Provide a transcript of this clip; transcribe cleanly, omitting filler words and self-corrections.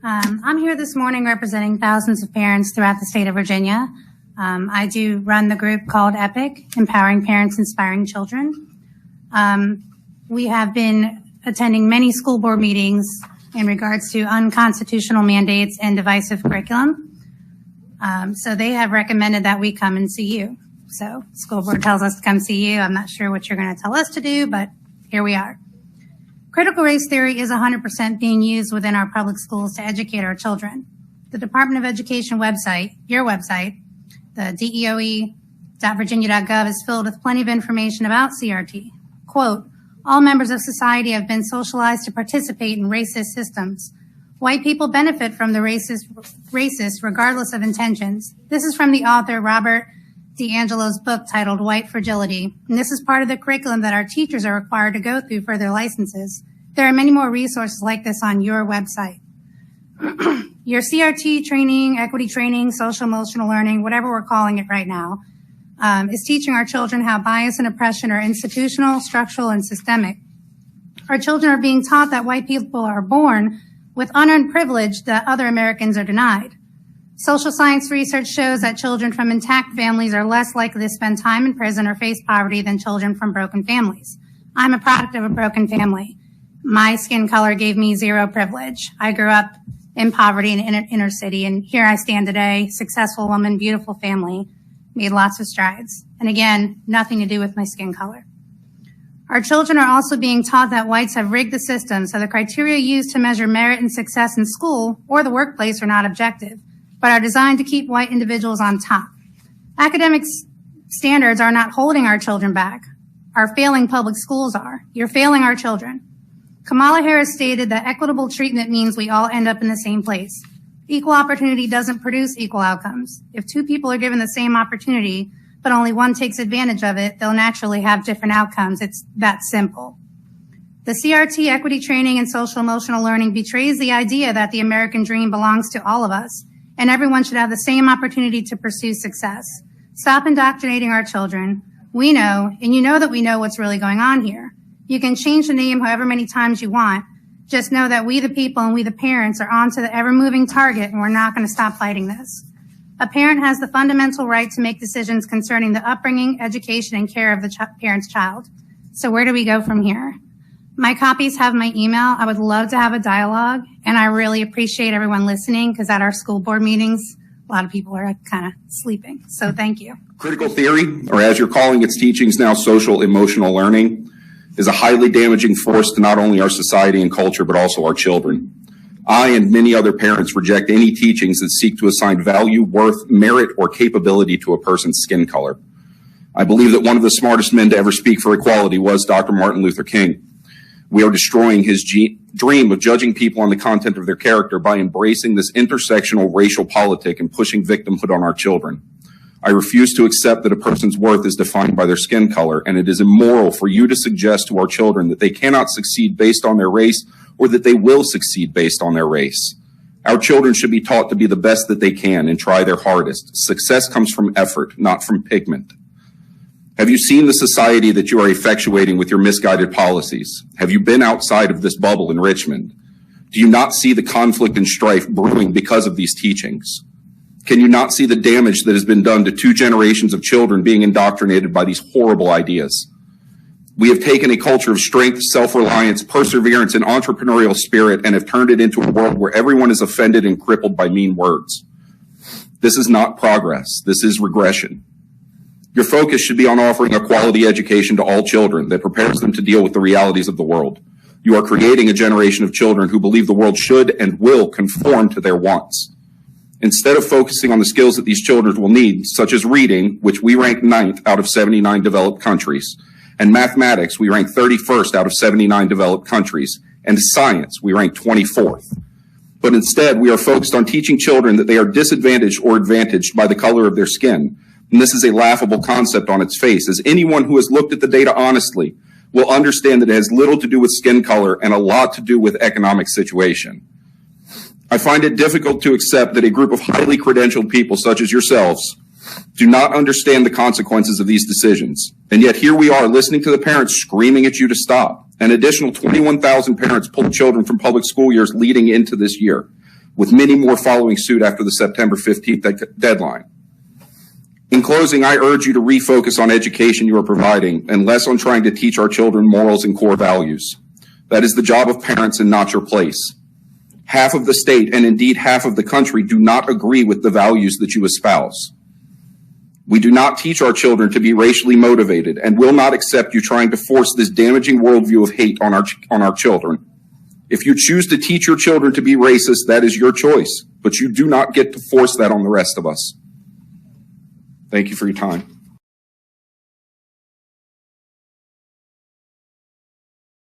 I'm here this morning representing thousands of parents throughout the state of Virginia. I do run the group called EPIC, Empowering Parents, Inspiring Children. We have been attending many school board meetings in regards to unconstitutional mandates and divisive curriculum. So they have recommended that we come and see you. So school board tells us to come see you. I'm not sure what you're going to tell us to do, but here we are. Critical race theory is 100% being used within our public schools to educate our children. The Department of Education website, your website, the deoe.virginia.gov is filled with plenty of information about CRT. Quote, all members of society have been socialized to participate in racist systems. White people benefit from the racist regardless of intentions. This is from the author Robert DiAngelo's book titled White Fragility, and this is part of the curriculum that our teachers are required to go through for their licenses. There are many more resources like this on your website. Your CRT training, equity training, social emotional learning, whatever we're calling it right now, is teaching our children how bias and oppression are institutional, structural, and systemic. Our children are being taught that white people are born with unearned privilege that other Americans are denied. Social science research shows that children from intact families are less likely to spend time in prison or face poverty than children from broken families. I'm a product of a broken family. My skin color gave me zero privilege. I grew up in poverty in the inner city, and here I stand today, successful woman, beautiful family, made lots of strides. And again, nothing to do with my skin color. Our children are also being taught that whites have rigged the system, so the criteria used to measure merit and success in school or the workplace are not objective, but are designed to keep white individuals on top. Academic standards are not holding our children back. Our failing public schools are. You're failing our children. Kamala Harris stated that equitable treatment means we all end up in the same place. Equal opportunity doesn't produce equal outcomes. If two people are given the same opportunity, but only one takes advantage of it, they'll naturally have different outcomes. It's that simple. The CRT equity training and social emotional learning betrays the idea that the American dream belongs to all of us, and everyone should have the same opportunity to pursue success. Stop indoctrinating our children. We know, and you know that we know what's really going on here. You can change the name however many times you want. Just know that we the people and we the parents are onto the ever-moving target, and we're not going to stop fighting this. A parent has the fundamental right to make decisions concerning the upbringing, education, and care of the parent's child. So where do we go from here? My copies have my email. I would love to have a dialogue, and I really appreciate everyone listening, because at our school board meetings, a lot of people are kind of sleeping. So thank you. Critical theory, or as you're calling its teachings now, social emotional learning, is a highly damaging force to not only our society and culture, but also our children. I and many other parents reject any teachings that seek to assign value, worth, merit, or capability to a person's skin color. I believe that one of the smartest men to ever speak for equality was Dr. Martin Luther King. We are destroying his dream of judging people on the content of their character by embracing this intersectional racial politic and pushing victimhood on our children. I refuse to accept that a person's worth is defined by their skin color, and it is immoral for you to suggest to our children that they cannot succeed based on their race or that they will succeed based on their race. Our children should be taught to be the best that they can and try their hardest. Success comes from effort, not from pigment. Have you seen the society that you are effectuating with your misguided policies? Have you been outside of this bubble in Richmond? Do you not see the conflict and strife brewing because of these teachings? Can you not see the damage that has been done to 2 generations of children being indoctrinated by these horrible ideas? We have taken a culture of strength, self-reliance, perseverance, and entrepreneurial spirit and have turned it into a world where everyone is offended and crippled by mean words. This is not progress. This is regression. Your focus should be on offering a quality education to all children that prepares them to deal with the realities of the world. You are creating a generation of children who believe the world should and will conform to their wants. Instead of focusing on the skills that these children will need, such as reading, which we rank 9th out of 79 developed countries, and mathematics, we rank 31st out of 79 developed countries, and science, we rank 24th. But instead, we are focused on teaching children that they are disadvantaged or advantaged by the color of their skin. And this is a laughable concept on its face, as anyone who has looked at the data honestly will understand that it has little to do with skin color and a lot to do with economic situation. I find it difficult to accept that a group of highly credentialed people such as yourselves do not understand the consequences of these decisions. And yet here we are listening to the parents screaming at you to stop. An additional 21,000 parents pulled children from public school years leading into this year. with many more following suit after the September 15th deadline. In closing, I urge you to refocus on education you are providing and less on trying to teach our children morals and core values. That is the job of parents and not your place. Half of the state, and indeed half of the country, do not agree with the values that you espouse. We do not teach our children to be racially motivated and will not accept you trying to force this damaging worldview of hate on our children. If you choose to teach your children to be racist, that is your choice, but you do not get to force that on the rest of us. Thank you for your time.